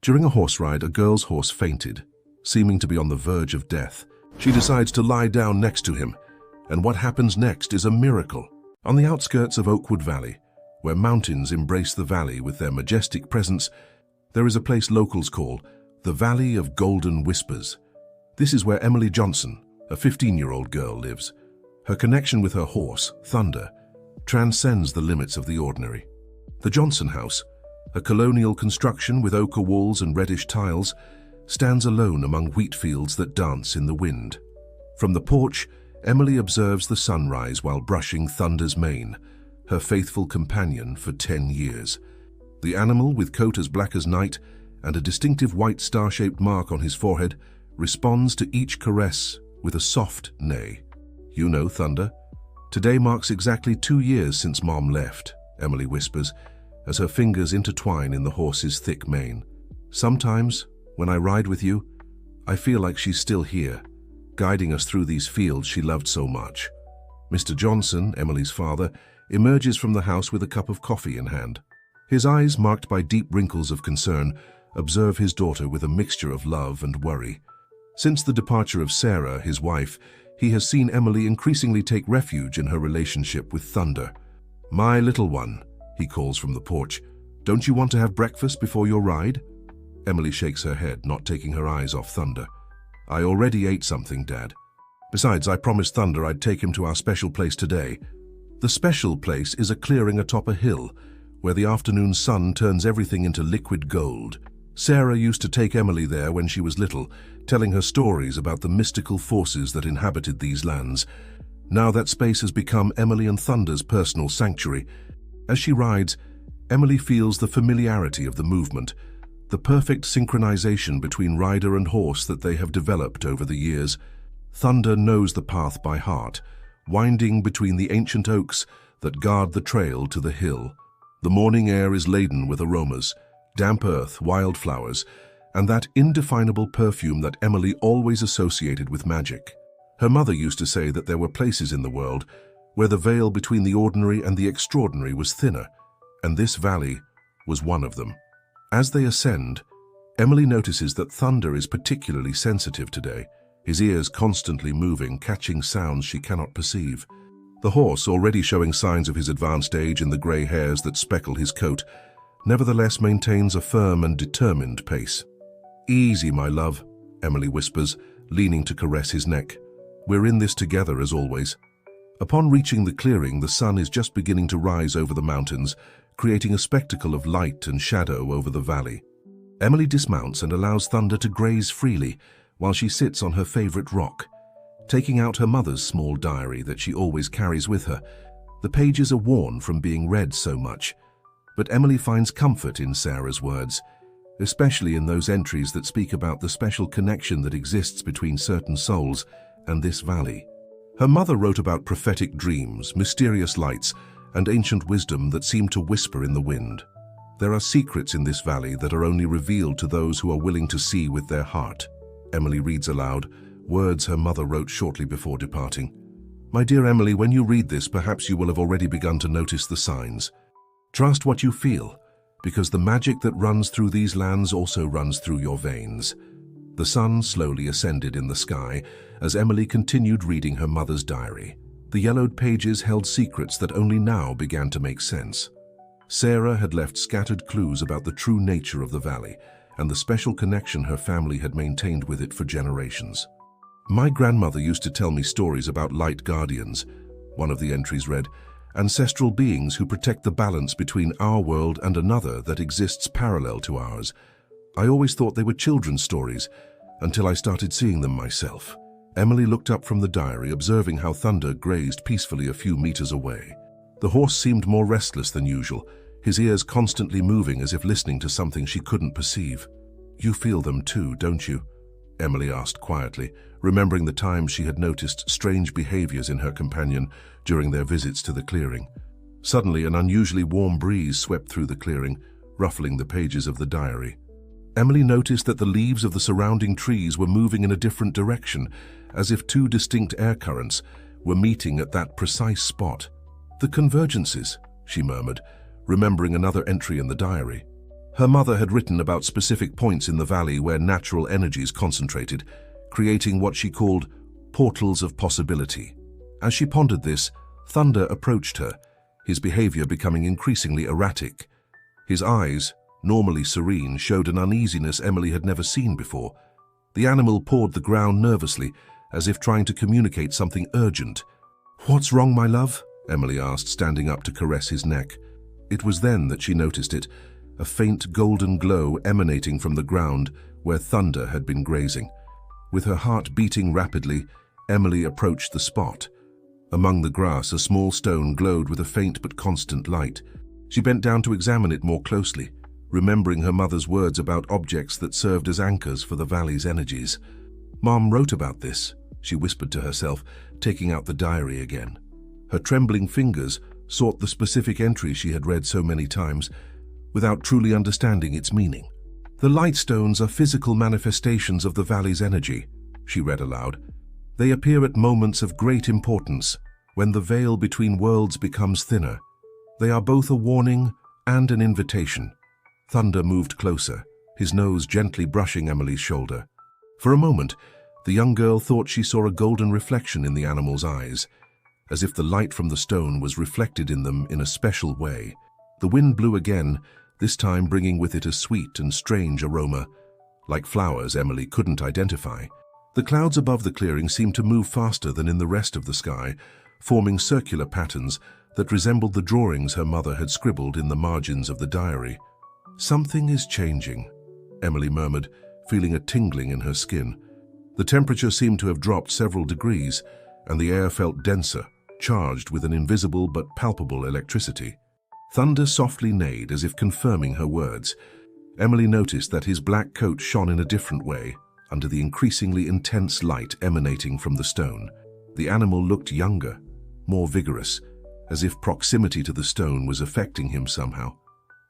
During a horse ride, a girl's horse fainted, seeming to be on the verge of death. She decides to lie down next to him, and what happens next is a miracle. On the outskirts of Oakwood Valley, where mountains embrace the valley with their majestic presence, there is a place locals call the Valley of Golden Whispers. This is where Emily Johnson, a 15-year-old girl, lives. Her connection with her horse, Thunder, transcends the limits of the ordinary. The Johnson House, a colonial construction with ochre walls and reddish tiles, stands alone among wheat fields that dance in the wind. From the porch, Emily observes the sunrise while brushing Thunder's mane, her faithful companion for 10 years. The animal, with coat as black as night and a distinctive white star-shaped mark on his forehead, responds to each caress with a soft neigh. "You know, Thunder, today marks exactly 2 years since Mom left," Emily whispers, as her fingers intertwine in the horse's thick mane. "Sometimes, when I ride with you, I feel like she's still here, guiding us through these fields she loved so much." Mr. Johnson, Emily's father, emerges from the house with a cup of coffee in hand. His eyes, marked by deep wrinkles of concern, observe his daughter with a mixture of love and worry. Since the departure of Sarah, his wife, he has seen Emily increasingly take refuge in her relationship with Thunder. "My little one," he calls from the porch, "don't you want to have breakfast before your ride?" Emily shakes her head, not taking her eyes off Thunder. "I already ate something, Dad. Besides, I promised Thunder I'd take him to our special place today." The special place is a clearing atop a hill, where the afternoon sun turns everything into liquid gold. Sarah used to take Emily there when she was little, telling her stories about the mystical forces that inhabited these lands. Now that space has become Emily and Thunder's personal sanctuary. As she rides, Emily feels the familiarity of the movement, the perfect synchronization between rider and horse that they have developed over the years. Thunder knows the path by heart, winding between the ancient oaks that guard the trail to the hill. The morning air is laden with aromas, damp earth, wildflowers, and that indefinable perfume that Emily always associated with magic. Her mother used to say that there were places in the world where the veil between the ordinary and the extraordinary was thinner, and this valley was one of them. As they ascend, Emily notices that Thunder is particularly sensitive today, his ears constantly moving, catching sounds she cannot perceive. The horse, already showing signs of his advanced age in the grey hairs that speckle his coat, nevertheless maintains a firm and determined pace. "Easy, my love," Emily whispers, leaning to caress his neck. "We're in this together, as always." Upon reaching the clearing, the sun is just beginning to rise over the mountains, creating a spectacle of light and shadow over the valley. Emily dismounts and allows Thunder to graze freely while she sits on her favorite rock, taking out her mother's small diary that she always carries with her. The pages are worn from being read so much, but Emily finds comfort in Sarah's words, especially in those entries that speak about the special connection that exists between certain souls and this valley. Her mother wrote about prophetic dreams, mysterious lights, and ancient wisdom that seem to whisper in the wind. There are secrets in this valley that are only revealed to those who are willing to see with their heart. Emily reads aloud, words her mother wrote shortly before departing. "My dear Emily, when you read this, perhaps you will have already begun to notice the signs. Trust what you feel, because the magic that runs through these lands also runs through your veins." The sun slowly ascended in the sky as Emily continued reading her mother's diary. The yellowed pages held secrets that only now began to make sense. Sarah had left scattered clues about the true nature of the valley and the special connection her family had maintained with it for generations. "My grandmother used to tell me stories about light guardians," one of the entries read, "ancestral beings who protect the balance between our world and another that exists parallel to ours. I always thought they were children's stories until I started seeing them myself." Emily looked up from the diary, observing how Thunder grazed peacefully a few meters away. The horse seemed more restless than usual, his ears constantly moving as if listening to something she couldn't perceive. "You feel them too, don't you?" Emily asked quietly, remembering the times she had noticed strange behaviors in her companion during their visits to the clearing. Suddenly, an unusually warm breeze swept through the clearing, ruffling the pages of the diary. Emily noticed that the leaves of the surrounding trees were moving in a different direction, as if two distinct air currents were meeting at that precise spot. "The convergences," she murmured, remembering another entry in the diary. Her mother had written about specific points in the valley where natural energies concentrated, creating what she called portals of possibility. As she pondered this, Thunder approached her, his behavior becoming increasingly erratic. His eyes, normally serene, showed an uneasiness Emily had never seen before. The animal pawed the ground nervously, as if trying to communicate something urgent. "What's wrong, my love?" Emily asked, standing up to caress his neck. It was then that she noticed it, a faint golden glow emanating from the ground where Thunder had been grazing. With her heart beating rapidly, Emily approached the spot. Among the grass, a small stone glowed with a faint but constant light. She bent down to examine it more closely, remembering her mother's words about objects that served as anchors for the valley's energies. "Mom wrote about this," she whispered to herself, taking out the diary again. Her trembling fingers sought the specific entry she had read so many times, without truly understanding its meaning. "The lightstones are physical manifestations of the valley's energy," she read aloud. "They appear at moments of great importance, when the veil between worlds becomes thinner. They are both a warning and an invitation." Thunder moved closer, his nose gently brushing Emily's shoulder. For a moment, the young girl thought she saw a golden reflection in the animal's eyes, as if the light from the stone was reflected in them in a special way. The wind blew again, this time bringing with it a sweet and strange aroma, like flowers Emily couldn't identify. The clouds above the clearing seemed to move faster than in the rest of the sky, forming circular patterns that resembled the drawings her mother had scribbled in the margins of the diary. "Something is changing," Emily murmured, feeling a tingling in her skin. The temperature seemed to have dropped several degrees, and the air felt denser, charged with an invisible but palpable electricity. Thunder softly neighed, as if confirming her words. Emily noticed that his black coat shone in a different way, under the increasingly intense light emanating from the stone. The animal looked younger, more vigorous, as if proximity to the stone was affecting him somehow.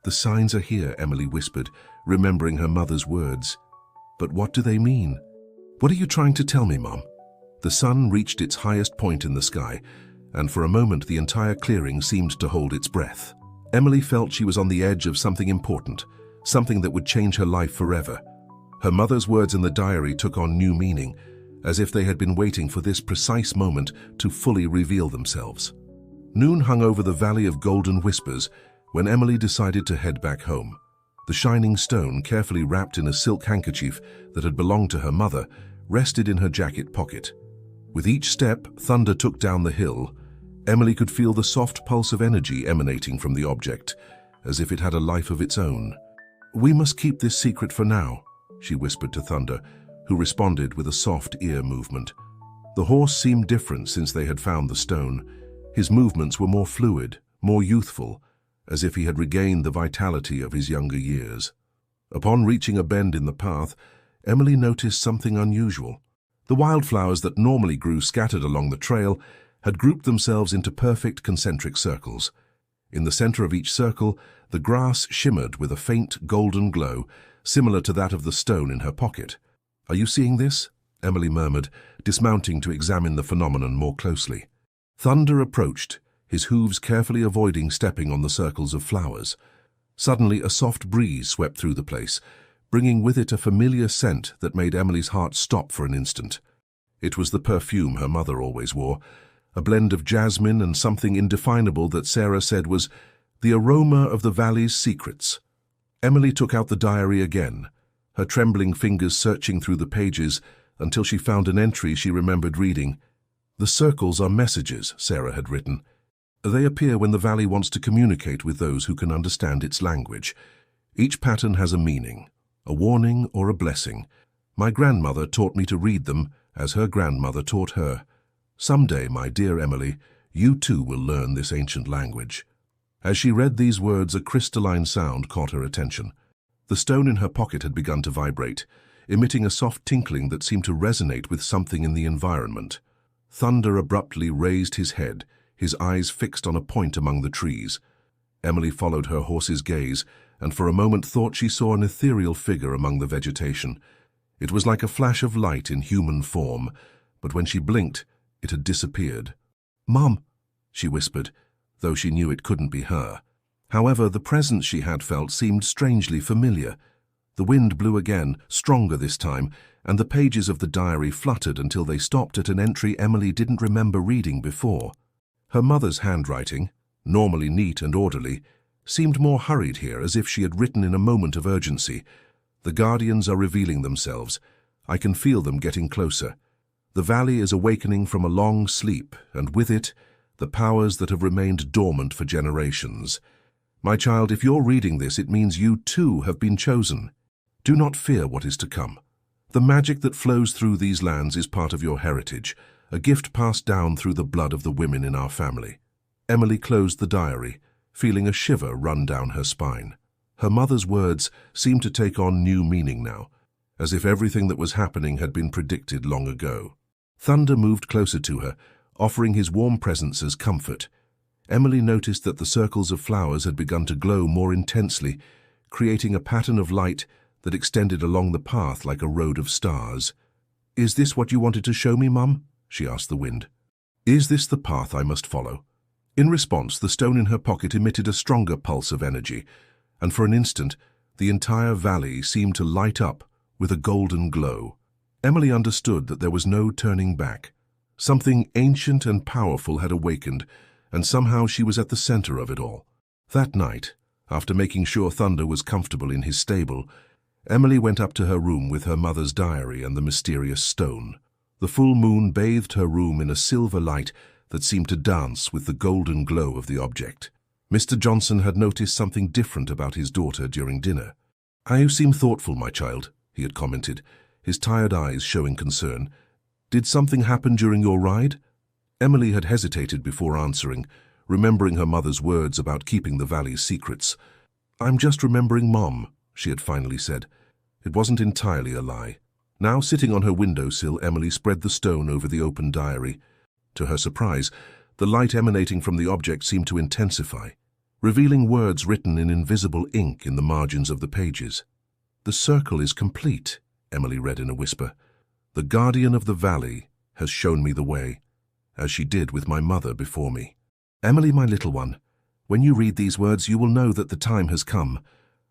"The signs are here," Emily whispered, remembering her mother's words. "But what do they mean?" "What are you trying to tell me, Mom?" The sun reached its highest point in the sky, and for a moment the entire clearing seemed to hold its breath. Emily felt she was on the edge of something important, something that would change her life forever. Her mother's words in the diary took on new meaning, as if they had been waiting for this precise moment to fully reveal themselves. Noon hung over the Valley of Golden Whispers when Emily decided to head back home. The shining stone, carefully wrapped in a silk handkerchief that had belonged to her mother, rested in her jacket pocket. With each step Thunder took down the hill, Emily could feel the soft pulse of energy emanating from the object, as if it had a life of its own. "We must keep this secret for now," she whispered to Thunder, who responded with a soft ear movement. The horse seemed different since they had found the stone. His movements were more fluid, more youthful, as if he had regained the vitality of his younger years. Upon reaching a bend in the path, Emily noticed something unusual. The wildflowers that normally grew scattered along the trail had grouped themselves into perfect concentric circles. In the center of each circle, the grass shimmered with a faint golden glow, similar to that of the stone in her pocket. "Are you seeing this?" Emily murmured, dismounting to examine the phenomenon more closely. Thunder approached, his hooves carefully avoiding stepping on the circles of flowers. Suddenly, a soft breeze swept through the place, bringing with it a familiar scent that made Emily's heart stop for an instant. It was the perfume her mother always wore, a blend of jasmine and something indefinable that Sarah said was the aroma of the valley's secrets. Emily took out the diary again, her trembling fingers searching through the pages until she found an entry she remembered reading. "The circles are messages," Sarah had written. "They appear when the valley wants to communicate with those who can understand its language. Each pattern has a meaning, a warning or a blessing. My grandmother taught me to read them as her grandmother taught her. Someday, my dear Emily, you too will learn this ancient language." As she read these words, a crystalline sound caught her attention. The stone in her pocket had begun to vibrate, emitting a soft tinkling that seemed to resonate with something in the environment. Thunder abruptly raised his head, his eyes fixed on a point among the trees. Emily followed her horse's gaze, and for a moment thought she saw an ethereal figure among the vegetation. It was like a flash of light in human form, but when she blinked, it had disappeared. "Mom," she whispered, though she knew it couldn't be her. However, the presence she had felt seemed strangely familiar. The wind blew again, stronger this time, and the pages of the diary fluttered until they stopped at an entry Emily didn't remember reading before. Her mother's handwriting, normally neat and orderly, seemed more hurried here, as if she had written in a moment of urgency. The Guardians are revealing themselves. I can feel them getting closer. The valley is awakening from a long sleep, and with it, the powers that have remained dormant for generations. My child, if you're reading this, it means you too have been chosen. Do not fear what is to come. The magic that flows through these lands is part of your heritage, a gift passed down through the blood of the women in our family. Emily closed the diary, feeling a shiver run down her spine. Her mother's words seemed to take on new meaning now, as if everything that was happening had been predicted long ago. Thunder moved closer to her, offering his warm presence as comfort. Emily noticed that the circles of flowers had begun to glow more intensely, creating a pattern of light that extended along the path like a road of stars. "Is this what you wanted to show me, Mum?" she asked the wind. "Is this the path I must follow?" In response, the stone in her pocket emitted a stronger pulse of energy, and for an instant, the entire valley seemed to light up with a golden glow. Emily understood that there was no turning back. Something ancient and powerful had awakened, and somehow she was at the center of it all. That night, after making sure Thunder was comfortable in his stable, Emily went up to her room with her mother's diary and the mysterious stone. The full moon bathed her room in a silver light that seemed to dance with the golden glow of the object. Mr. Johnson had noticed something different about his daughter during dinner. "You seem thoughtful, my child," he had commented, his tired eyes showing concern. "Did something happen during your ride?" Emily had hesitated before answering, remembering her mother's words about keeping the valley's secrets. "I'm just remembering Mom," she had finally said. It wasn't entirely a lie. Now, sitting on her windowsill, Emily spread the stone over the open diary. To her surprise, the light emanating from the object seemed to intensify, revealing words written in invisible ink in the margins of the pages. "The circle is complete," Emily read in a whisper. "The Guardian of the Valley has shown me the way, as she did with my mother before me." "Emily, my little one, when you read these words, you will know that the time has come."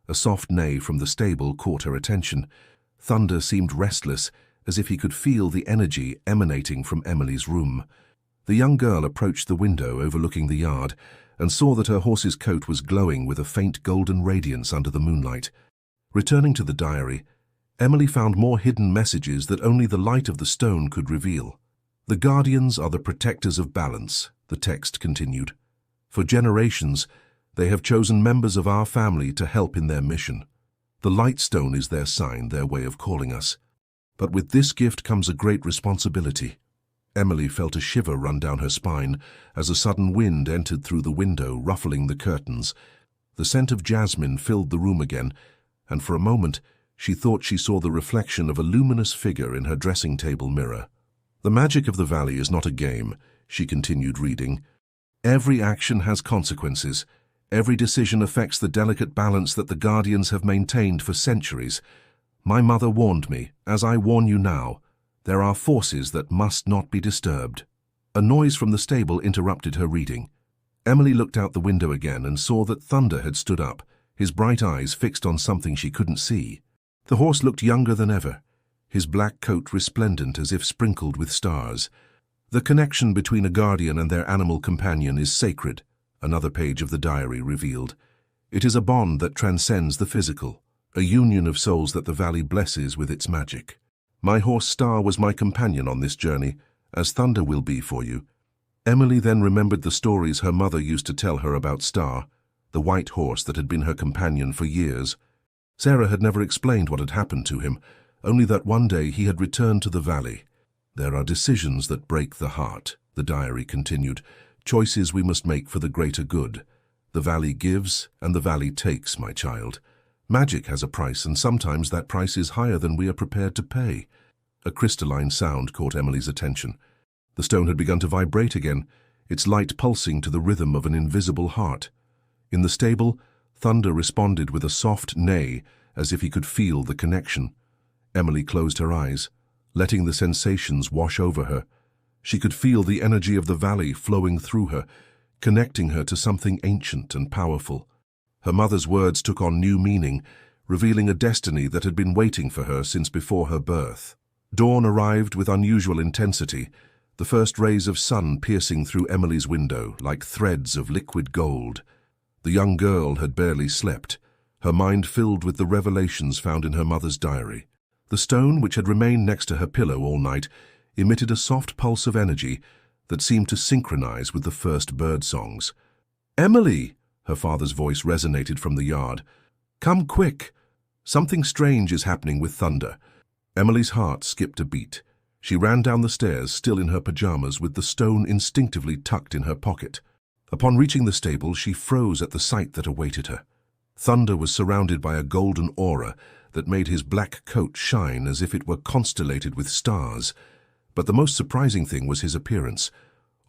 A soft neigh from the stable caught her attention. Thunder seemed restless, as if he could feel the energy emanating from Emily's room. The young girl approached the window overlooking the yard and saw that her horse's coat was glowing with a faint golden radiance under the moonlight. Returning to the diary, Emily found more hidden messages that only the light of the stone could reveal. "The Guardians are the protectors of balance," the text continued. "For generations, they have chosen members of our family to help in their mission. The light stone is their sign, their way of calling us. But with this gift comes a great responsibility." Emily felt a shiver run down her spine as a sudden wind entered through the window, ruffling the curtains. The scent of jasmine filled the room again, and for a moment she thought she saw the reflection of a luminous figure in her dressing table mirror. "The magic of the valley is not a game," she continued reading. "Every action has consequences. Every decision affects the delicate balance that the Guardians have maintained for centuries. My mother warned me, as I warn you now. There are forces that must not be disturbed." A noise from the stable interrupted her reading. Emily looked out the window again and saw that Thunder had stood up, his bright eyes fixed on something she couldn't see. The horse looked younger than ever, his black coat resplendent as if sprinkled with stars. "The connection between a guardian and their animal companion is sacred," another page of the diary revealed. "It is a bond that transcends the physical, a union of souls that the valley blesses with its magic. My horse Star was my companion on this journey, as Thunder will be for you." Emily then remembered the stories her mother used to tell her about Star, the white horse that had been her companion for years. Sarah had never explained what had happened to him, only that one day he had returned to the valley. "There are decisions that break the heart," the diary continued, "choices we must make for the greater good. The valley gives and the valley takes, my child. Magic has a price, and sometimes that price is higher than we are prepared to pay." A crystalline sound caught Emily's attention. The stone had begun to vibrate again, its light pulsing to the rhythm of an invisible heart. In the stable, Thunder responded with a soft neigh, as if he could feel the connection. Emily closed her eyes, letting the sensations wash over her. She could feel the energy of the valley flowing through her, connecting her to something ancient and powerful. Her mother's words took on new meaning, revealing a destiny that had been waiting for her since before her birth. Dawn arrived with unusual intensity, the first rays of sun piercing through Emily's window like threads of liquid gold. The young girl had barely slept, her mind filled with the revelations found in her mother's diary. The stone, which had remained next to her pillow all night, emitted a soft pulse of energy that seemed to synchronize with the first bird songs. "Emily!" her father's voice resonated from the yard. "Come quick! Something strange is happening with Thunder." Emily's heart skipped a beat. She ran down the stairs, still in her pajamas, with the stone instinctively tucked in her pocket. Upon reaching the stable, she froze at the sight that awaited her. Thunder was surrounded by a golden aura that made his black coat shine as if it were constellated with stars. But the most surprising thing was his appearance.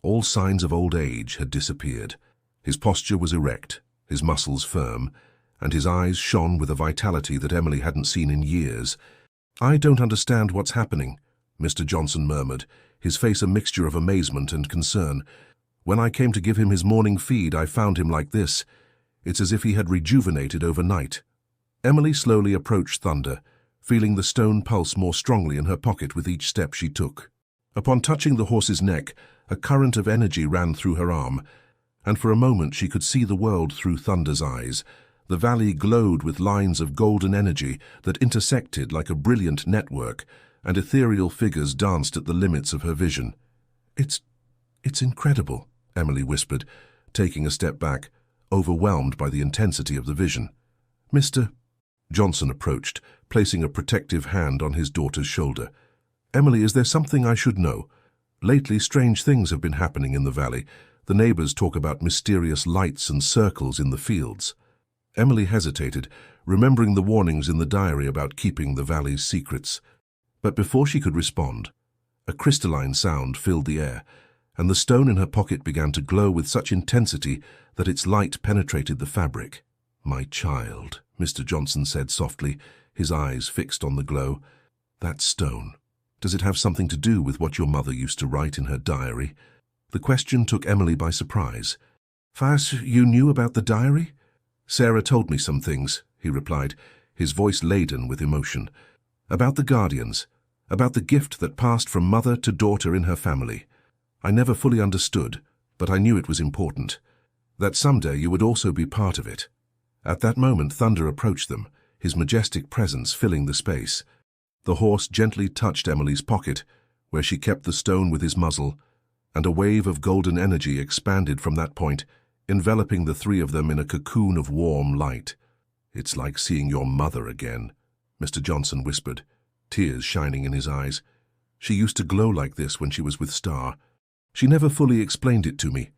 All signs of old age had disappeared. His posture was erect, his muscles firm, and his eyes shone with a vitality that Emily hadn't seen in years. "I don't understand what's happening," Mr. Johnson murmured, his face a mixture of amazement and concern. "When I came to give him his morning feed, I found him like this. It's as if he had rejuvenated overnight." Emily slowly approached Thunder, feeling the stone pulse more strongly in her pocket with each step she took. Upon touching the horse's neck, a current of energy ran through her arm, and for a moment she could see the world through Thunder's eyes. The valley glowed with lines of golden energy that intersected like a brilliant network, and ethereal figures danced at the limits of her vision. It's incredible," Emily whispered, taking a step back, overwhelmed by the intensity of the vision. "Mr. Johnson approached, placing a protective hand on his daughter's shoulder. "Emily, is there something I should know? Lately, strange things have been happening in the valley. The neighbors talk about mysterious lights and circles in the fields." Emily hesitated, remembering the warnings in the diary about keeping the valley's secrets. But before she could respond, a crystalline sound filled the air, and the stone in her pocket began to glow with such intensity that its light penetrated the fabric. "My child," Mr. Johnson said softly, his eyes fixed on the glow. "That stone. Does it have something to do with what your mother used to write in her diary?" The question took Emily by surprise. "Fas, you knew about the diary?" "Sarah told me some things," he replied, his voice laden with emotion. "About the guardians, about the gift that passed from mother to daughter in her family. I never fully understood, but I knew it was important. That someday you would also be part of it." At that moment Thunder approached them, his majestic presence filling the space. The horse gently touched Emily's pocket, where she kept the stone with his muzzle, and a wave of golden energy expanded from that point, enveloping the three of them in a cocoon of warm light. "It's like seeing your mother again," Mr. Johnson whispered, tears shining in his eyes. "She used to glow like this when she was with Star. She never fully explained it to me,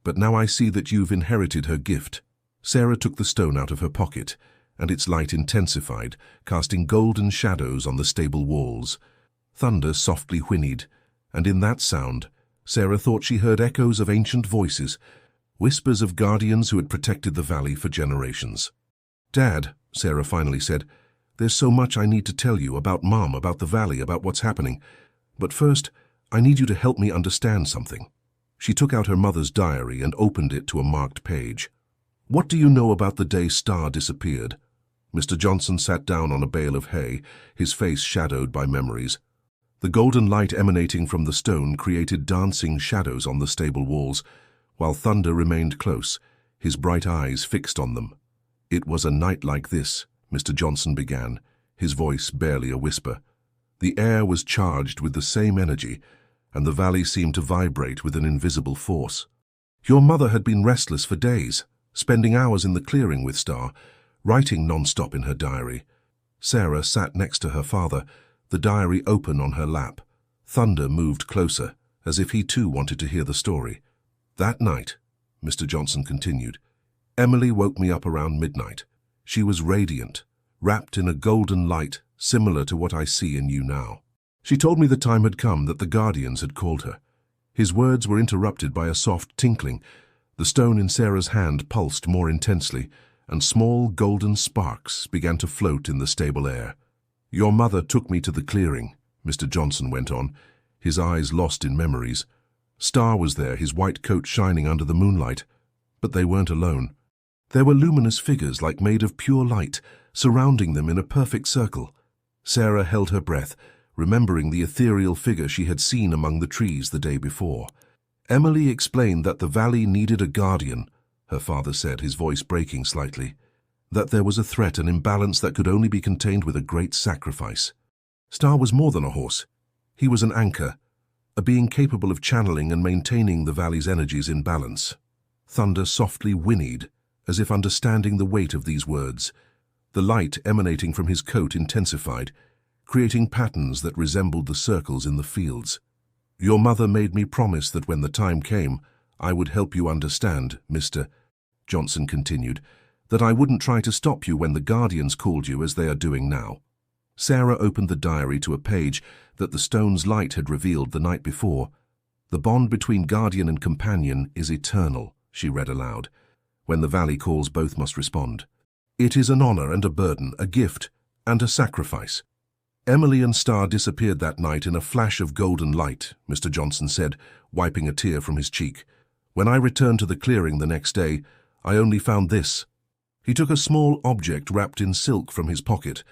but now I see that you've inherited her gift." Sarah took the stone out of her pocket, and its light intensified, casting golden shadows on the stable walls. Thunder softly whinnied, and in that sound, Sarah thought she heard echoes of ancient voices, whispers of guardians who had protected the valley for generations. "Dad," Sarah finally said, "there's so much I need to tell you about Mom, about the valley, about what's happening. But first, I need you to help me understand something." She took out her mother's diary and opened it to a marked page. "What do you know about the day Star disappeared?" Mr. Johnson sat down on a bale of hay, his face shadowed by memories. The golden light emanating from the stone created dancing shadows on the stable walls, while Thunder remained close, his bright eyes fixed on them. "It was a night like this," Mr. Johnson began, his voice barely a whisper. "The air was charged with the same energy, and the valley seemed to vibrate with an invisible force. Your mother had been restless for days, spending hours in the clearing with Star, writing non-stop in her diary." Sarah sat next to her father, the diary open on her lap. Thunder moved closer, as if he too wanted to hear the story. "That night," Mr. Johnson continued, "Emily woke me up around midnight. She was radiant, wrapped in a golden light similar to what I see in you now. She told me the time had come, that the guardians had called her." His words were interrupted by a soft tinkling. The stone in Sarah's hand pulsed more intensely, and small golden sparks began to float in the stable air. "Your mother took me to the clearing," Mr. Johnson went on, his eyes lost in memories. "Star was there, his white coat shining under the moonlight. But they weren't alone. There were luminous figures like made of pure light, surrounding them in a perfect circle. Sarah held her breath, remembering the ethereal figure she had seen among the trees the day before. Emily explained that the valley needed a guardian, her father said, his voice breaking slightly. That there was a threat, an imbalance that could only be contained with a great sacrifice. Star was more than a horse. He was an anchor, a being capable of channeling and maintaining the valley's energies in balance. Thunder softly whinnied, as if understanding the weight of these words. The light emanating from his coat intensified, creating patterns that resembled the circles in the fields. "Your mother made me promise that when the time came, I would help you understand, Mr. Johnson continued, that I wouldn't try to stop you when the Guardians called you as they are doing now." Sarah opened the diary to a page that the stone's light had revealed the night before. "The bond between guardian and companion is eternal," she read aloud. "When the valley calls, both must respond. It is an honor and a burden, a gift and a sacrifice." "Emily and Star disappeared that night in a flash of golden light," Mr. Johnson said, wiping a tear from his cheek. "When I returned to the clearing the next day, I only found this." He took a small object wrapped in silk from his pocket.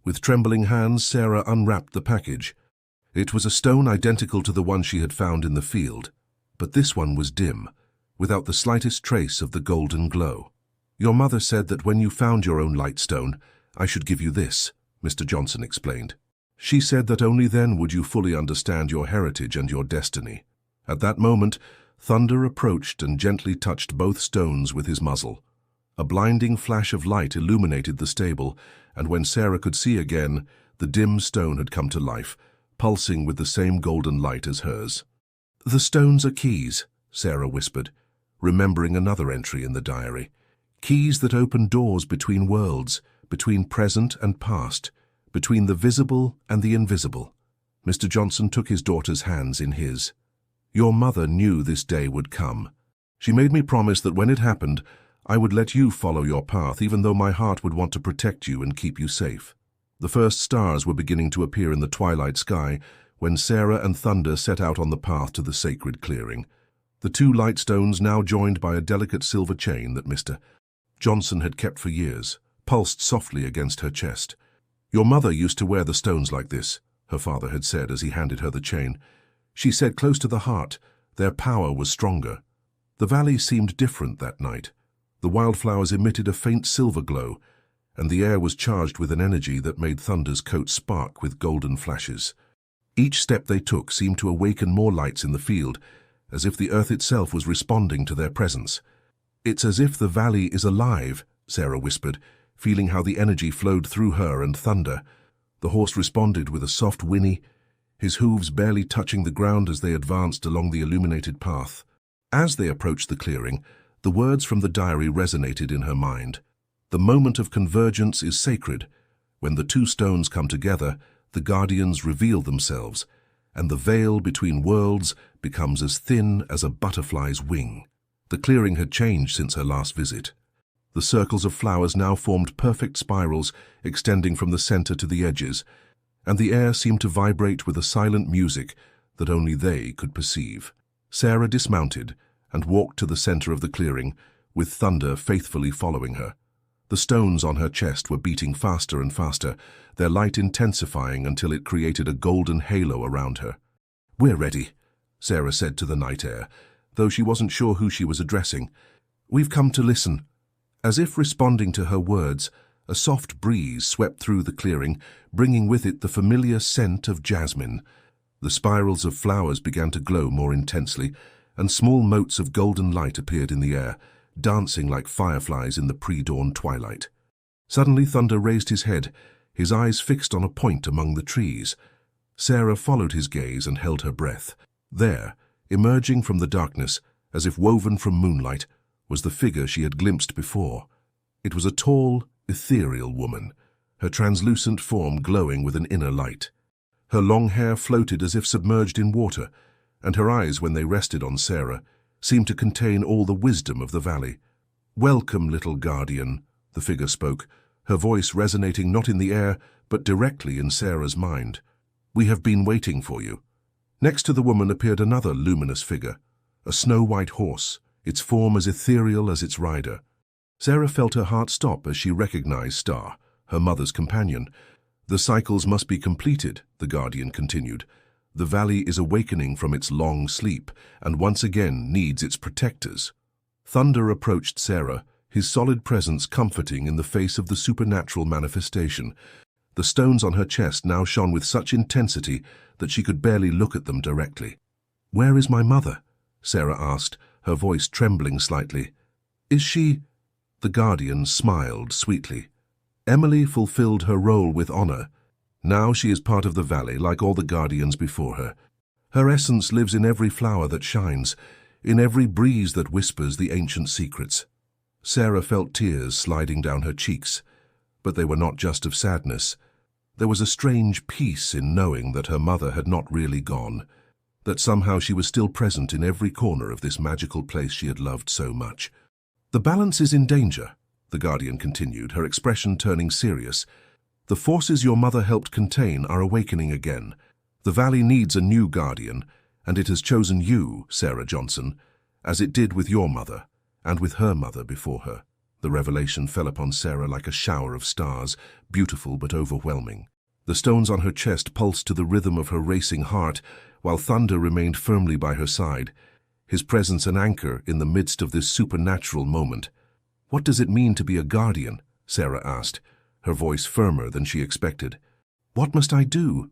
With trembling hands, Sarah unwrapped the package. It was a stone identical to the one she had found in the field, but this one was dim, without the slightest trace of the golden glow. "Your mother said that when you found your own light stone, I should give you this," Mr. Johnson explained. "She said that only then would you fully understand your heritage and your destiny." At that moment, Thunder approached and gently touched both stones with his muzzle. A blinding flash of light illuminated the stable, and when Sarah could see again, the dim stone had come to life, pulsing with the same golden light as hers. "The stones are keys," Sarah whispered, remembering another entry in the diary. "Keys that open doors between worlds, between present and past, between the visible and the invisible." Mr. Johnson took his daughter's hands in his. "Your mother knew this day would come. She made me promise that when it happened, I would let you follow your path, even though my heart would want to protect you and keep you safe." The first stars were beginning to appear in the twilight sky when Sarah and Thunder set out on the path to the sacred clearing. The two light stones, now joined by a delicate silver chain that Mr. Johnson had kept for years, pulsed softly against her chest. "Your mother used to wear the stones like this," her father had said as he handed her the chain. "She said close to the heart, their power was stronger." The valley seemed different that night. The wildflowers emitted a faint silver glow, and the air was charged with an energy that made Thunder's coat spark with golden flashes. Each step they took seemed to awaken more lights in the field, as if the earth itself was responding to their presence. "It's as if the valley is alive," Sarah whispered, feeling how the energy flowed through her and Thunder. The horse responded with a soft whinny, his hooves barely touching the ground as they advanced along the illuminated path. As they approached the clearing, the words from the diary resonated in her mind. "The moment of convergence is sacred. When the two stones come together, the guardians reveal themselves, and the veil between worlds becomes as thin as a butterfly's wing." The clearing had changed since her last visit. The circles of flowers now formed perfect spirals extending from the center to the edges, and the air seemed to vibrate with a silent music that only they could perceive. Sarah dismounted and walked to the center of the clearing, with Thunder faithfully following her. The stones on her chest were beating faster and faster, their light intensifying until it created a golden halo around her. "We're ready," Sarah said to the night air, though she wasn't sure who she was addressing. "We've come to listen." As if responding to her words, a soft breeze swept through the clearing, bringing with it the familiar scent of jasmine. The spirals of flowers began to glow more intensely, and small motes of golden light appeared in the air, dancing like fireflies in the pre-dawn twilight. Suddenly Thunder raised his head, his eyes fixed on a point among the trees. Sarah followed his gaze and held her breath. There, emerging from the darkness, as if woven from moonlight, was the figure she had glimpsed before. It was a tall, ethereal woman, her translucent form glowing with an inner light. Her long hair floated as if submerged in water, and her eyes, when they rested on Sarah, seemed to contain all the wisdom of the valley. "Welcome, little guardian," the figure spoke, her voice resonating not in the air, but directly in Sarah's mind. "We have been waiting for you." Next to the woman appeared another luminous figure, a snow-white horse, its form as ethereal as its rider. Sarah felt her heart stop as she recognized Star, her mother's companion. The cycles must be completed, the Guardian continued. The valley is awakening from its long sleep and once again needs its protectors. Thunder approached Sarah, his solid presence comforting in the face of the supernatural manifestation. The stones on her chest now shone with such intensity that she could barely look at them directly. "Where is my mother?" Sarah asked, her voice trembling slightly. "Is she—" The Guardian smiled sweetly. "Emily fulfilled her role with honor. Now she is part of the valley like all the Guardians before her. Her essence lives in every flower that shines, in every breeze that whispers the ancient secrets." Sarah felt tears sliding down her cheeks, but they were not just of sadness. There was a strange peace in knowing that her mother had not really gone, that somehow she was still present in every corner of this magical place she had loved so much. "The balance is in danger," the Guardian continued, her expression turning serious. "The forces your mother helped contain are awakening again. The valley needs a new Guardian, and it has chosen you, Sarah Johnson, as it did with your mother, and with her mother before her." The revelation fell upon Sarah like a shower of stars, beautiful but overwhelming. The stones on her chest pulsed to the rhythm of her racing heart, while Thunder remained firmly by her side, his presence an anchor in the midst of this supernatural moment. "What does it mean to be a Guardian?" Sarah asked, her voice firmer than she expected. "What must I do?"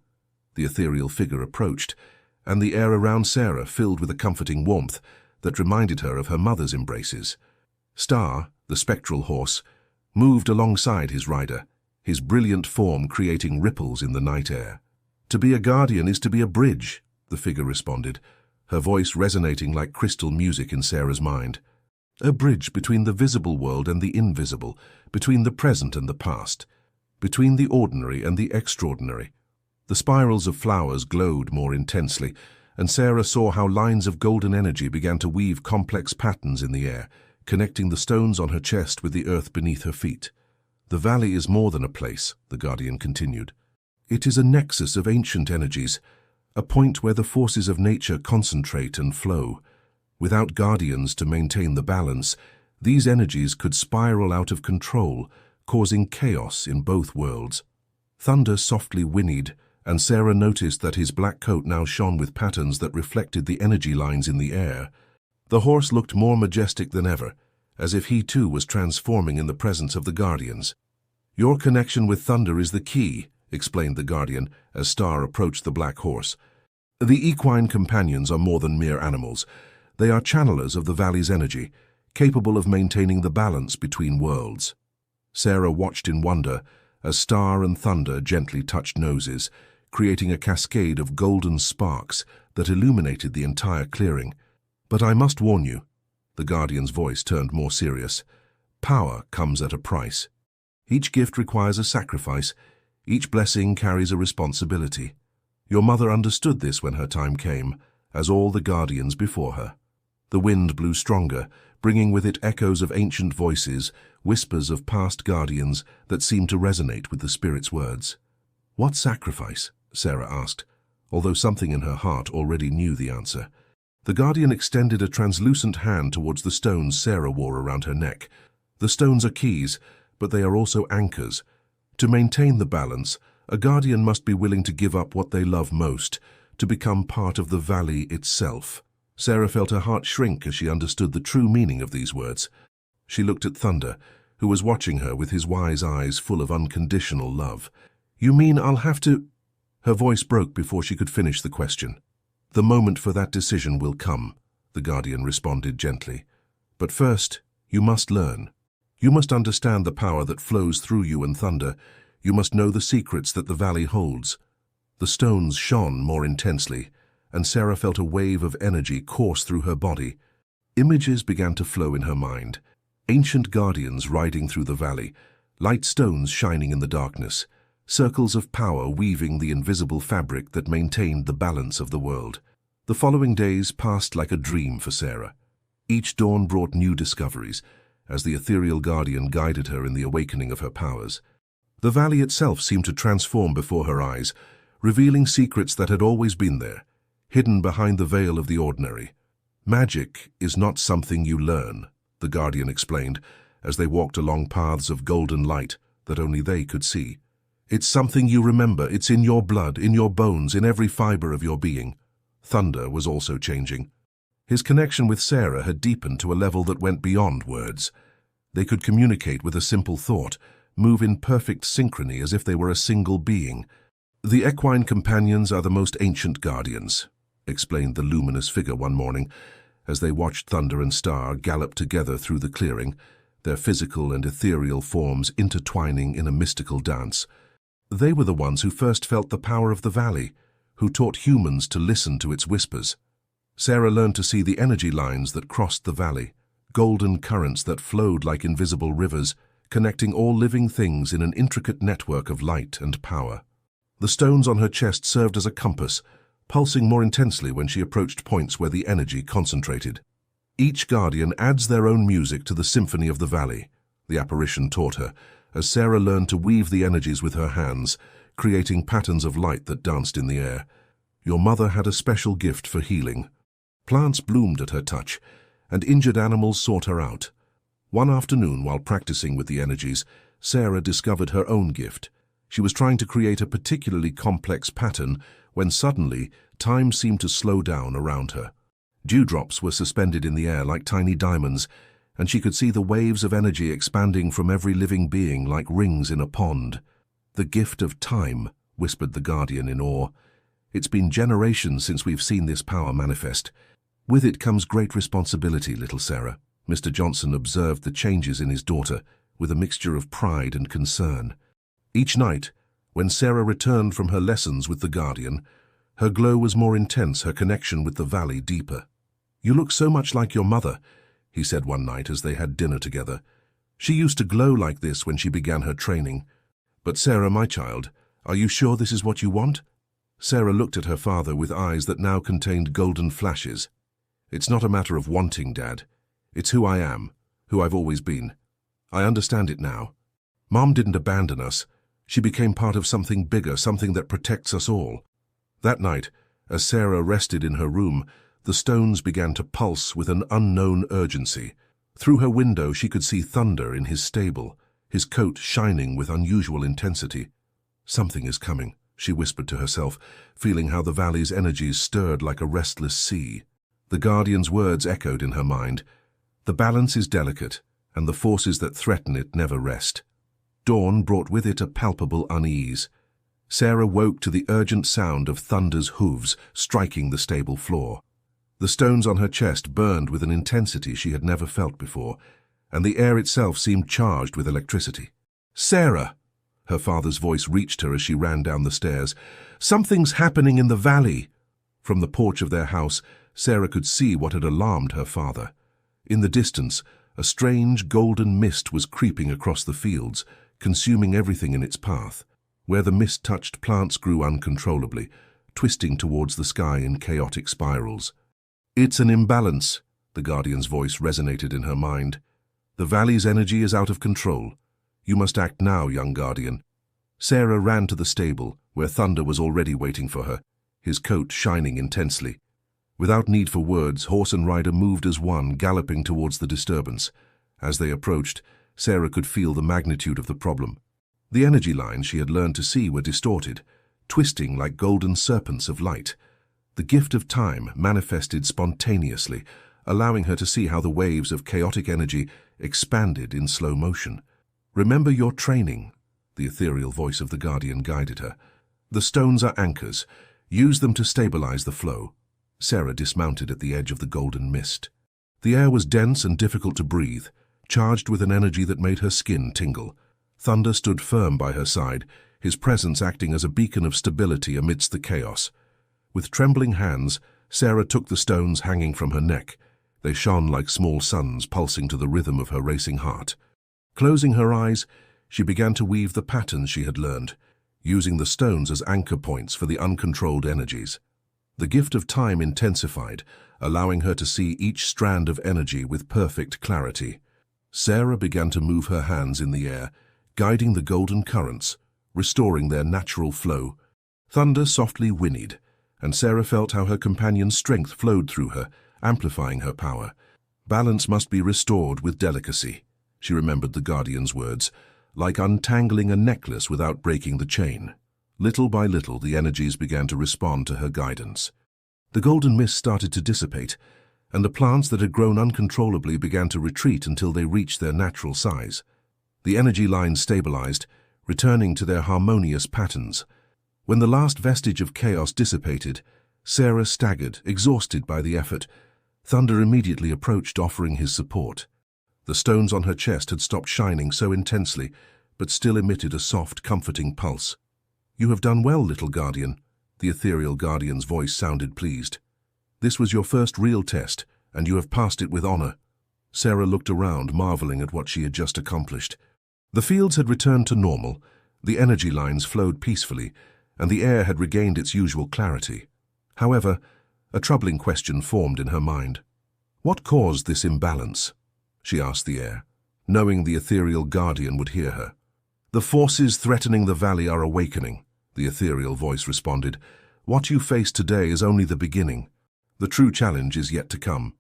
The ethereal figure approached, and the air around Sarah filled with a comforting warmth that reminded her of her mother's embraces. Star, the spectral horse, moved alongside his rider, his brilliant form creating ripples in the night air. "To be a Guardian is to be a bridge," the figure responded, her voice resonating like crystal music in Sarah's mind. "A bridge between the visible world and the invisible, between the present and the past, between the ordinary and the extraordinary." The spirals of flowers glowed more intensely, and Sarah saw how lines of golden energy began to weave complex patterns in the air, connecting the stones on her chest with the earth beneath her feet. "The valley is more than a place," the Guardian continued. "It is a nexus of ancient energies, a point where the forces of nature concentrate and flow. Without Guardians to maintain the balance, these energies could spiral out of control, causing chaos in both worlds." Thunder softly whinnied, and Sarah noticed that his black coat now shone with patterns that reflected the energy lines in the air. The horse looked more majestic than ever, as if he too was transforming in the presence of the Guardians. "Your connection with Thunder is the key," explained the Guardian as Star approached the black horse. "The equine companions are more than mere animals. They are channelers of the valley's energy, capable of maintaining the balance between worlds." Sarah watched in wonder as Star and Thunder gently touched noses, creating a cascade of golden sparks that illuminated the entire clearing. "But I must warn you," the Guardian's voice turned more serious. "Power comes at a price. Each gift requires a sacrifice. Each blessing carries a responsibility. Your mother understood this when her time came, as all the Guardians before her." The wind blew stronger, bringing with it echoes of ancient voices, whispers of past Guardians that seemed to resonate with the spirit's words. "What sacrifice?" Sarah asked, although something in her heart already knew the answer. The Guardian extended a translucent hand towards the stones Sarah wore around her neck. "The stones are keys, but they are also anchors. To maintain the balance, a Guardian must be willing to give up what they love most, to become part of the valley itself." Sarah felt her heart shrink as she understood the true meaning of these words. She looked at Thunder, who was watching her with his wise eyes full of unconditional love. "You mean I'll have to—" Her voice broke before she could finish the question. "The moment for that decision will come," the Guardian responded gently. "But first, you must learn. You must understand the power that flows through you and Thunder. You must know the secrets that the valley holds." The stones shone more intensely, and Sarah felt a wave of energy course through her body. Images began to flow in her mind. Ancient Guardians riding through the valley, light stones shining in the darkness, circles of power weaving the invisible fabric that maintained the balance of the world. The following days passed like a dream for Sarah. Each dawn brought new discoveries, as the ethereal Guardian guided her in the awakening of her powers. The valley itself seemed to transform before her eyes, revealing secrets that had always been there, hidden behind the veil of the ordinary. "Magic is not something you learn," the Guardian explained, as they walked along paths of golden light that only they could see. "It's something you remember. It's in your blood, in your bones, in every fiber of your being." Thunder was also changing. His connection with Sarah had deepened to a level that went beyond words. They could communicate with a simple thought, move in perfect synchrony as if they were a single being. "The equine companions are the most ancient guardians," explained the luminous figure one morning, as they watched Thunder and Star gallop together through the clearing, their physical and ethereal forms intertwining in a mystical dance. They were the ones who first felt the power of the valley, who taught humans to listen to its whispers. Sarah learned to see the energy lines that crossed the valley, golden currents that flowed like invisible rivers, connecting all living things in an intricate network of light and power. The stones on her chest served as a compass, pulsing more intensely when she approached points where the energy concentrated. "Each guardian adds their own music to the symphony of the valley," the apparition taught her, as Sarah learned to weave the energies with her hands, creating patterns of light that danced in the air. "Your mother had a special gift for healing." Plants bloomed at her touch, and injured animals sought her out. One afternoon, while practicing with the energies, Sarah discovered her own gift. She was trying to create a particularly complex pattern when suddenly time seemed to slow down around her. Dewdrops were suspended in the air like tiny diamonds, and she could see the waves of energy expanding from every living being like rings in a pond. "The gift of time," whispered the Guardian in awe. "It's been generations since we've seen this power manifest. With it comes great responsibility, little Sarah." Mr. Johnson observed the changes in his daughter with a mixture of pride and concern. Each night, when Sarah returned from her lessons with the Guardian, her glow was more intense, her connection with the valley deeper. "You look so much like your mother," he said one night as they had dinner together. "She used to glow like this when she began her training." "But Sarah, my child, are you sure this is what you want?" Sarah looked at her father with eyes that now contained golden flashes. "It's not a matter of wanting, Dad. It's who I am, who I've always been. I understand it now. Mom didn't abandon us. She became part of something bigger, something that protects us all." That night, as Sarah rested in her room, the stones began to pulse with an unknown urgency. Through her window she could see Thunder in his stable, his coat shining with unusual intensity. "Something is coming," she whispered to herself, feeling how the valley's energies stirred like a restless sea. The Guardian's words echoed in her mind. "The balance is delicate, and the forces that threaten it never rest." Dawn brought with it a palpable unease. Sarah woke to the urgent sound of Thunder's hooves striking the stable floor. The stones on her chest burned with an intensity she had never felt before, and the air itself seemed charged with electricity. "Sarah!" Her father's voice reached her as she ran down the stairs. "Something's happening in the valley." From the porch of their house, Sarah could see what had alarmed her father. In the distance, a strange golden mist was creeping across the fields, consuming everything in its path. Where the mist touched, plants grew uncontrollably, twisting towards the sky in chaotic spirals. "It's an imbalance," the Guardian's voice resonated in her mind. "The valley's energy is out of control. You must act now, young Guardian." Sarah ran to the stable, where Thunder was already waiting for her, his coat shining intensely. Without need for words, horse and rider moved as one, galloping towards the disturbance. As they approached, Sarah could feel the magnitude of the problem. The energy lines she had learned to see were distorted, twisting like golden serpents of light. The gift of time manifested spontaneously, allowing her to see how the waves of chaotic energy expanded in slow motion. "Remember your training," the ethereal voice of the Guardian guided her. "The stones are anchors. Use them to stabilize the flow." Sarah dismounted at the edge of the golden mist. The air was dense and difficult to breathe, charged with an energy that made her skin tingle. Thunder stood firm by her side, his presence acting as a beacon of stability amidst the chaos. With trembling hands, Sarah took the stones hanging from her neck. They shone like small suns pulsing to the rhythm of her racing heart. Closing her eyes, she began to weave the patterns she had learned, using the stones as anchor points for the uncontrolled energies. The gift of time intensified, allowing her to see each strand of energy with perfect clarity. Sarah began to move her hands in the air, guiding the golden currents, restoring their natural flow. Thunder softly whinnied, and Sarah felt how her companion's strength flowed through her, amplifying her power. Balance must be restored with delicacy. she remembered the Guardian's words, like untangling a necklace without breaking the chain. Little by little, the energies began to respond to her guidance. The golden mist started to dissipate, and the plants that had grown uncontrollably began to retreat until they reached their natural size. The energy lines stabilized, returning to their harmonious patterns. When the last vestige of chaos dissipated, Sarah staggered, exhausted by the effort. Thunder immediately approached, offering his support. The stones on her chest had stopped shining so intensely, but still emitted a soft, comforting pulse. "You have done well, little guardian." The ethereal guardian's voice sounded pleased. "This was your first real test, and you have passed it with honor." Sarah looked around, marveling at what she had just accomplished. The fields had returned to normal, the energy lines flowed peacefully, and the air had regained its usual clarity. However, a troubling question formed in her mind. What caused this imbalance? She asked the air, knowing the ethereal guardian would hear her. "The forces threatening the valley are awakening," the ethereal voice responded. "What you face today is only the beginning. The true challenge is yet to come."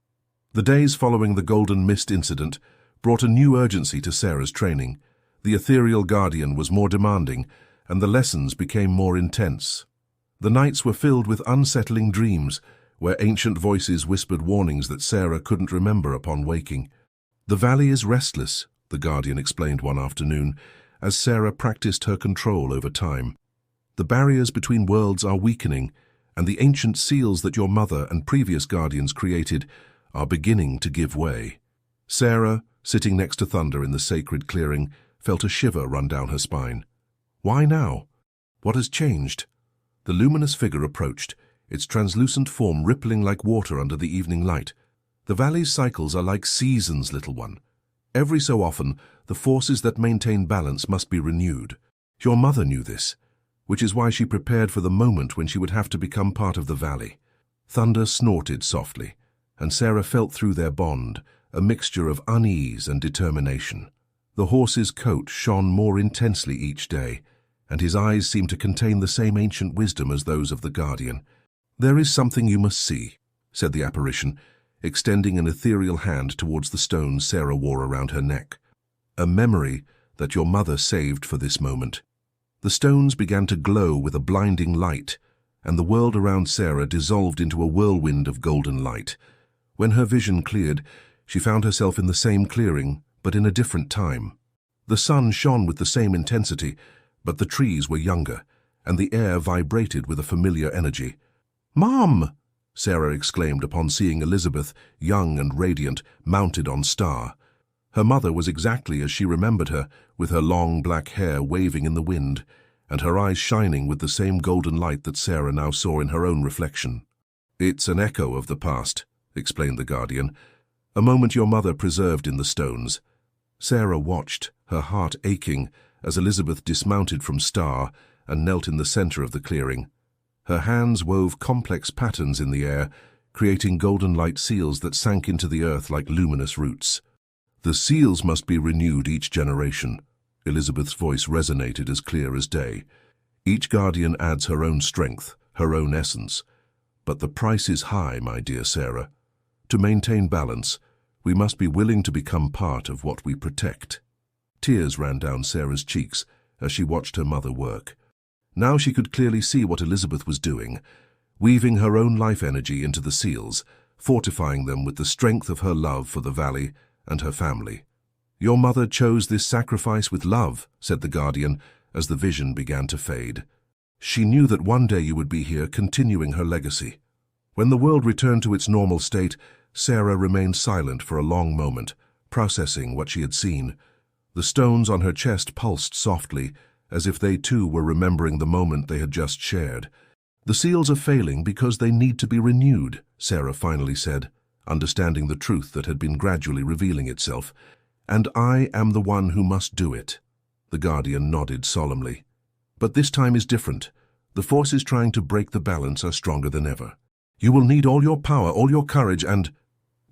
The days following the Golden Mist incident brought a new urgency to Sarah's training. The ethereal guardian was more demanding, and the lessons became more intense. The nights were filled with unsettling dreams, where ancient voices whispered warnings that Sarah couldn't remember upon waking. "The valley is restless," the guardian explained one afternoon, as Sarah practiced her control over time. "The barriers between worlds are weakening, and the ancient seals that your mother and previous guardians created are beginning to give way." Sarah, sitting next to Thunder in the sacred clearing, felt a shiver run down her spine. Why now? What has changed? The luminous figure approached, its translucent form rippling like water under the evening light. "The valley's cycles are like seasons, little one. Every so often, the forces that maintain balance must be renewed. Your mother knew this, which is why she prepared for the moment when she would have to become part of the valley." Thunder snorted softly, and Sarah felt through their bond a mixture of unease and determination. The horse's coat shone more intensely each day, and his eyes seemed to contain the same ancient wisdom as those of the guardian. "There is something you must see," said the apparition, extending an ethereal hand towards the stones Sarah wore around her neck. "A memory that your mother saved for this moment." The stones began to glow with a blinding light, and the world around Sarah dissolved into a whirlwind of golden light. When her vision cleared, she found herself in the same clearing, but in a different time. The sun shone with the same intensity, but the trees were younger, and the air vibrated with a familiar energy. "Mom!" Sarah exclaimed upon seeing Elizabeth, young and radiant, mounted on Star. Her mother was exactly as she remembered her, with her long black hair waving in the wind, and her eyes shining with the same golden light that Sarah now saw in her own reflection. "It's an echo of the past," explained the guardian, "a moment your mother preserved in the stones." Sarah watched, her heart aching, as Elizabeth dismounted from Star and knelt in the center of the clearing. Her hands wove complex patterns in the air, creating golden light seals that sank into the earth like luminous roots. "The seals must be renewed each generation." Elizabeth's voice resonated as clear as day. "Each guardian adds her own strength, her own essence. But the price is high, my dear Sarah. To maintain balance, we must be willing to become part of what we protect." Tears ran down Sarah's cheeks as she watched her mother work. Now she could clearly see what Elizabeth was doing, weaving her own life energy into the seals, fortifying them with the strength of her love for the valley and her family. "Your mother chose this sacrifice with love," said the guardian, as the vision began to fade. "She knew that one day you would be here, continuing her legacy." When the world returned to its normal state, Sarah remained silent for a long moment, processing what she had seen. The stones on her chest pulsed softly, as if they too were remembering the moment they had just shared. "The seals are failing because they need to be renewed," Sarah finally said, understanding the truth that had been gradually revealing itself. "And I am the one who must do it." The guardian nodded solemnly. "But this time is different. The forces trying to break the balance are stronger than ever. You will need all your power, all your courage, and—"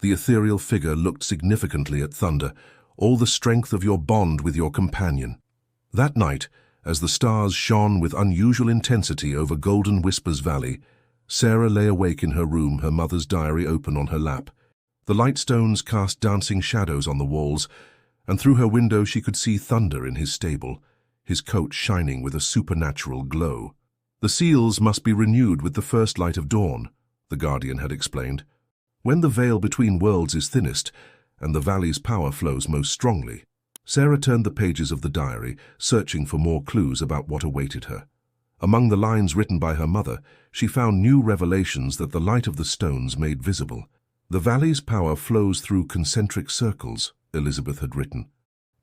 The ethereal figure looked significantly at Thunder, "all the strength of your bond with your companion." That night, as the stars shone with unusual intensity over Golden Whispers Valley, Sarah lay awake in her room, her mother's diary open on her lap. The light stones cast dancing shadows on the walls, and through her window she could see Thunder in his stable, his coat shining with a supernatural glow. The seals must be renewed with the first light of dawn, the Guardian had explained. When the veil between worlds is thinnest, and the valley's power flows most strongly. Sarah turned the pages of the diary, searching for more clues about what awaited her. Among the lines written by her mother, she found new revelations that the light of the stones made visible. The valley's power flows through concentric circles, Elizabeth had written.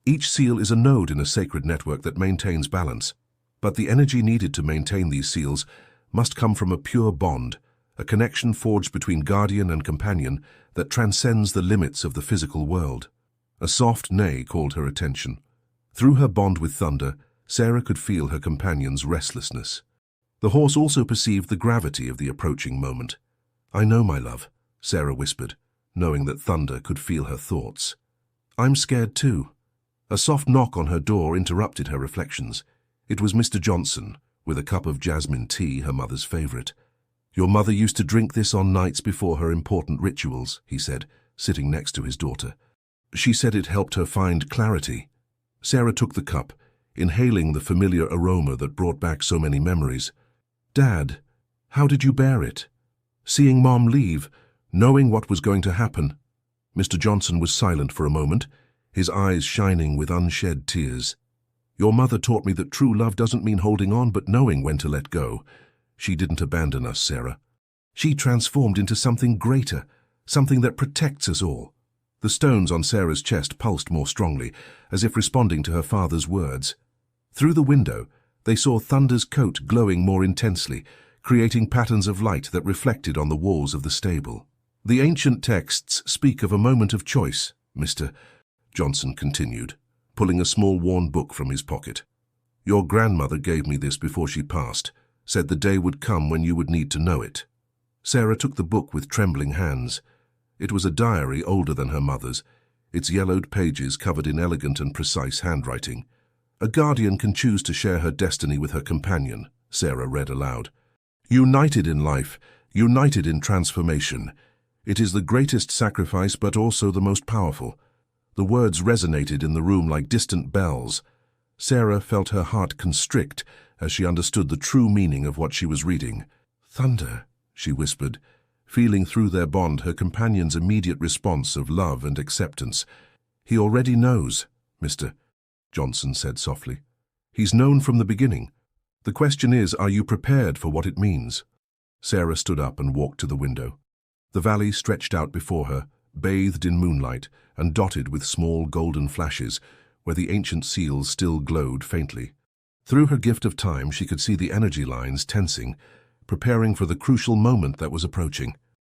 Each seal is a node in a sacred network that maintains balance. But the energy needed to maintain these seals must come from a pure bond, a connection forged between guardian and companion that transcends the limits of the physical world. A soft neigh called her attention. Through her bond with Thunder, Sarah could feel her companion's restlessness. The horse also perceived the gravity of the approaching moment. "I know, my love," Sarah whispered, knowing that Thunder could feel her thoughts. "I'm scared too." A soft knock on her door interrupted her reflections. It was Mr. Johnson, with a cup of jasmine tea, her mother's favorite. "Your mother used to drink this on nights before her important rituals," he said, sitting next to his daughter. "She said it helped her find clarity." Sarah took the cup, inhaling the familiar aroma that brought back so many memories. "Dad, how did you bear it? Seeing Mom leave, knowing what was going to happen?" Mr. Johnson was silent for a moment, his eyes shining with unshed tears. "Your mother taught me that true love doesn't mean holding on but knowing when to let go. She didn't abandon us, Sarah. She transformed into something greater, something that protects us all." The stones on Sarah's chest pulsed more strongly, as if responding to her father's words. Through the window, they saw Thunder's coat glowing more intensely, creating patterns of light that reflected on the walls of the stable. "The ancient texts speak of a moment of choice, Mr. Johnson continued, pulling a small worn book from his pocket. "Your grandmother gave me this before she passed, said the day would come when you would need to know it." Sarah took the book with trembling hands. It was a diary older than her mother's, its yellowed pages covered in elegant and precise handwriting. "A guardian can choose to share her destiny with her companion," Sarah read aloud. "United in life, united in transformation. It is the greatest sacrifice but also the most powerful." The words resonated in the room like distant bells. Sarah felt her heart constrict as she understood the true meaning of what she was reading. "Thunder," she whispered, feeling through their bond her companion's immediate response of love and acceptance. "He already knows," Mr. Johnson said softly. "He's known from the beginning. The question is, are you prepared for what it means?" Sarah stood up and walked to the window. The valley stretched out before her, bathed in moonlight and dotted with small golden flashes, where the ancient seals still glowed faintly. Through her gift of time, she could see the energy lines tensing, preparing for the crucial moment that was approaching.